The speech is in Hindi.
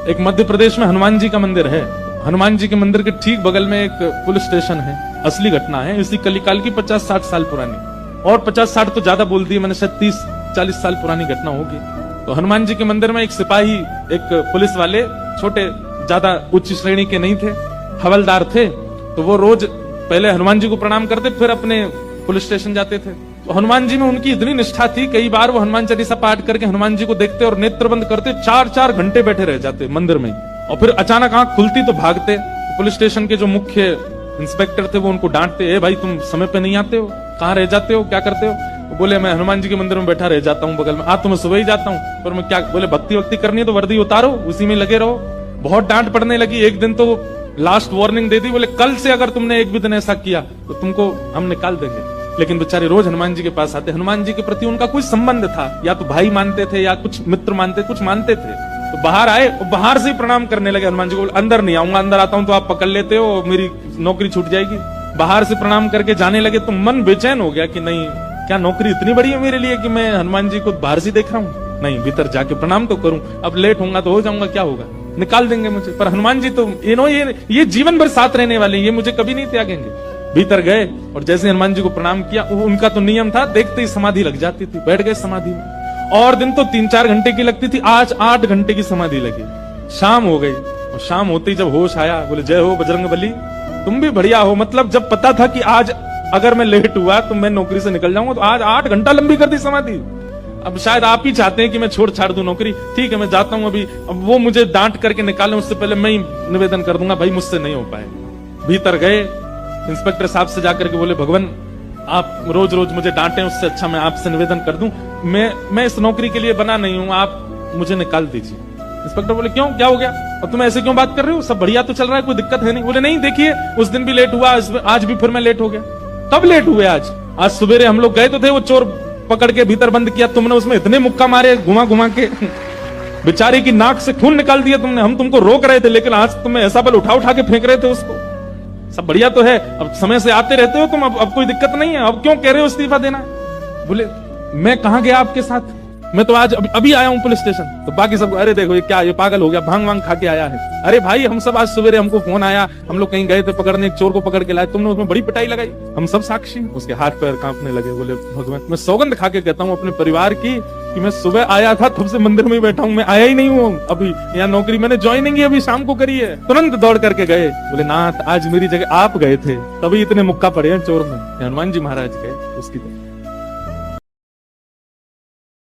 एक मध्य प्रदेश में हनुमान जी का मंदिर है। हनुमान जी के मंदिर के ठीक बगल में एक पुलिस स्टेशन है। असली घटना है, इसी कलिकाल की 50-60 साल पुरानी, और 50-60 तो ज्यादा बोल दी मैंने, शायद 30-40 साल पुरानी घटना होगी। तो हनुमान जी के मंदिर में एक सिपाही, एक पुलिस वाले, छोटे, ज्यादा उच्च श्रेणी के नहीं थे, हवलदार थे। तो वो रोज पहले हनुमान जी को प्रणाम करते, फिर अपने पुलिस स्टेशन जाते थे। तो हनुमान जी में उनकी इतनी निष्ठा थी, कई बार वो हनुमान चालीसा पाठ करके हनुमान जी को देखते और नेत्र बंद करते, 4-4 घंटे बैठे रह जाते मंदिर में। और फिर अचानक आंख खुलती तो भागते। तो पुलिस स्टेशन के जो मुख्य इंस्पेक्टर थे वो उनको डांटते, ए भाई तुम समय पे नहीं आते हो, कहाँ रह जाते हो, क्या करते हो? तो बोले मैं हनुमान जी के मंदिर में बैठा रह जाता हूँ बगल में। तो मैं सुबह ही जाता हूँ, पर मैं क्या, बोले भक्ति वक्ति करनी है तो वर्दी उतारो, उसी में लगे रहो। बहुत डांट पड़ने लगी। एक दिन तो लास्ट वार्निंग दे दी, बोले कल से अगर तुमने एक भी दिन ऐसा किया तो तुमको हम निकाल देंगे। लेकिन बेचारे रोज हनुमान जी के पास आते। हनुमान जी के प्रति उनका कुछ संबंध था, या तो भाई मानते थे या कुछ मित्र मानते, कुछ मानते थे। तो बाहर आए और बाहर से ही प्रणाम करने लगे हनुमान जी को। अंदर नहीं आऊंगा, अंदर आता हूं तो आप पकड़ लेते हो, मेरी नौकरी छूट जाएगी। बाहर से प्रणाम करके जाने लगे। तो मन बेचैन हो गया कि नहीं, क्या नौकरी इतनी बड़ी है मेरे लिए कि मैं हनुमान जी को बाहर से देख रहा हूँ? नहीं, भीतर जाके प्रणाम तो करूं। अब लेट होऊंगा तो हो जाऊंगा, क्या होगा, निकाल देंगे मुझे। पर हनुमान जी तो ये जीवन भर साथ रहने वाले, ये मुझे कभी नहीं त्यागेंगे। भीतर गए और जैसे हनुमान जी को प्रणाम किया, उनका तो नियम था, देखते ही समाधि लग जाती थी। बैठ गए समाधि में, और दिन तो 3-4 घंटे की लगती थी, आज 8 घंटे की समाधि लगी। शाम हो गई, और शाम होते ही जब होश आया, बोले जय हो बजरंगबली, तुम भी बढ़िया हो। मतलब जब पता था कि आज अगर मैं लेट हुआ तो मैं नौकरी से निकल जाऊंगा, तो आज 8 घंटा लंबी कर दी समाधि। अब शायद आप ही चाहते हैं कि मैं छोड़ छाड़ दूं नौकरी। ठीक है, मैं जाता हूं अभी। अब वो मुझे डांट करके निकाले, उससे पहले मैं ही निवेदन कर दूंगा, भाई मुझसे नहीं हो पाए। भीतर गए, इंस्पेक्टर साहब से जाकर के बोले, भगवान आप रोज रोज मुझे डांटे, उससे अच्छा मैं आपसे निवेदन कर दूं, मैं इस नौकरी के लिए बना नहीं हूं, आप मुझे निकाल दीजिए। इंस्पेक्टर बोले क्यों, क्या हो गया, और तुम ऐसे क्यों बात कर रहे हो, सब बढ़िया तो चल रहा है, कोई दिक्कत है नहीं। बोले नहीं, देखिए उस दिन भी लेट हुआ, आज भी फिर मैं लेट हो गया। कब लेट हुए? आज सवेरे हम लोग गए तो थे, वो चोर पकड़ के भीतर बंद किया, तुमने उसमें इतने मुक्का मारे घुमा घुमा के, बेचारे की नाक से खून निकाल दिया तुमने। हम तुमको रोक रहे थे, लेकिन आज तुम्हें ऐसा बल उठा उठा के फेंक रहे थे उसको। सब बढ़िया तो है, अब समय से आते रहते हो तुम, अब कोई दिक्कत नहीं है, अब क्यों कह रहे हो इस्तीफा देना? बोले मैं कहां गया आपके साथ, मैं तो आज अभी आया हूं पुलिस स्टेशन। तो बाकी सब, अरे देखो ये क्या, ये पागल हो गया, भांग वांग खा के आया है। अरे भाई हम सब आज सवेरे, हमको फोन आया, हम लोग कहीं गए थे पकड़ने, एक चोर को पकड़ के लाए, तुमने उसमें बड़ी पिटाई लगाई, हम सब साक्षी। उसके हाथ पैर कांपने लगे। बोले भगवान, मैं सौगंध खा के कहता हूँ अपने परिवार की कि मैं सुबह आया था, तब से मंदिर में ही बैठा हूँ, मैं आया ही नहीं हूँ अभी। यहाँ नौकरी मैंने ज्वाइनिंग ही अभी शाम को करी है। तुरंत दौड़ करके गए। बोले नाथ, आज मेरी जगह आप गए थे, तभी इतने मुक्का पड़े हैं चोर में। हनुमान जी महाराज गए उसकी